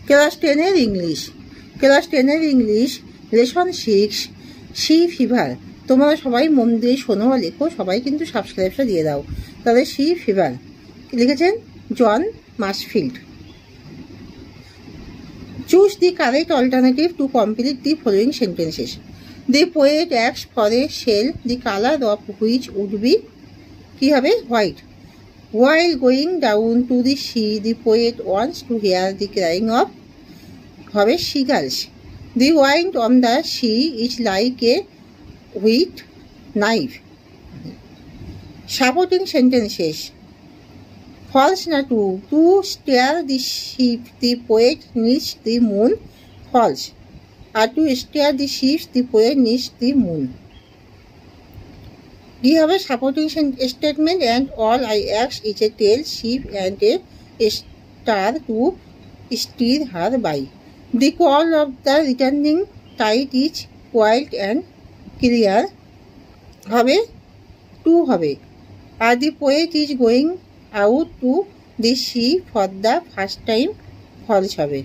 Class 10-এর English. Class 10-এর English lesson 6 sea fever. তোমরা সবাই মন দিয়ে শোনো আর লেখো, সবাই কিন্তু সাবস্ক্রাইবটা দিয়ে দাও। তাহলে সি ফিভার লিখেছেন John Masefield. Choose the correct alternative to complete the following sentences. The poet asks for a shell, the colour of which would be, কী হবে, white. While going down to the sea, the poet wants to hear the crying of হবে seagulls. The wind on the sea is like a wheat knife. Supporting sentences. False na true. To steer the ship, the poet needs the moon. False. To steer the ship, the poet needs the moon. We have a supporting statement, and all I ask is a tail, sheep, and a star to steer her by. The call of the returning tide is wild and clear. Habe two habe. The poet is going out to the sea for the first time. False habe.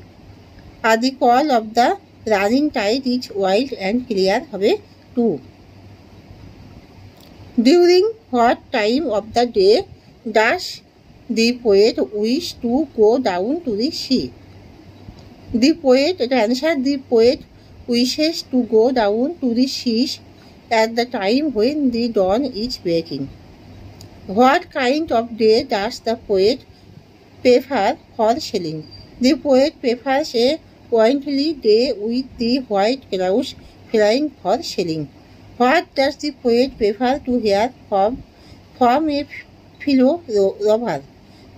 The call of the running tide is wild and clear. Habe two. During what time of the day does the poet wish to go down to the sea? The poet, answer, the poet wishes to go down to the sea at the time when the dawn is breaking. What kind of day does the poet prefer for sailing? The poet prefers a wintry day with the white clouds flying for sailing. What does the poet prefer to hear from a fellow lover?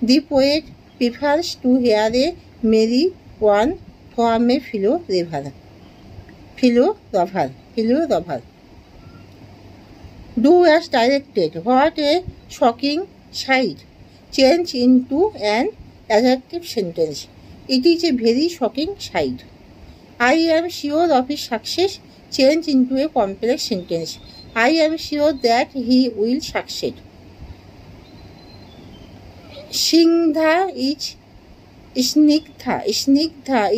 The poet prefers to hear a merry one from a fellow lover. Do as directed. What a shocking sight. Change into an adjective sentence. It is a very shocking sight. I am sure of his success. Change into a complex sentence. I am sure that he will succeed. Snigdha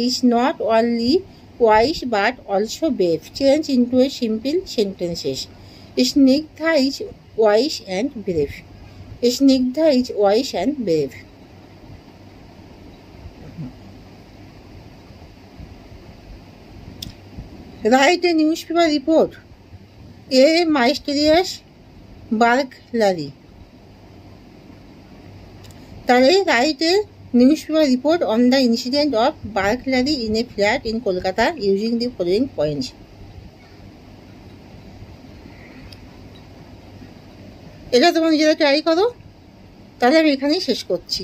is not only wise but also brave. Change into a simple sentences. Snigdha is wise and brave. Snigdha is wise and brave. Write a newspaper report. A mysterious burglary. তাহলে write a newspaper report on the incident of burglary in a flat in Kolkata using the following points. এটা তোমরা নিজেরা try করো। তাহলে আমি এখানেই শেষ করছি।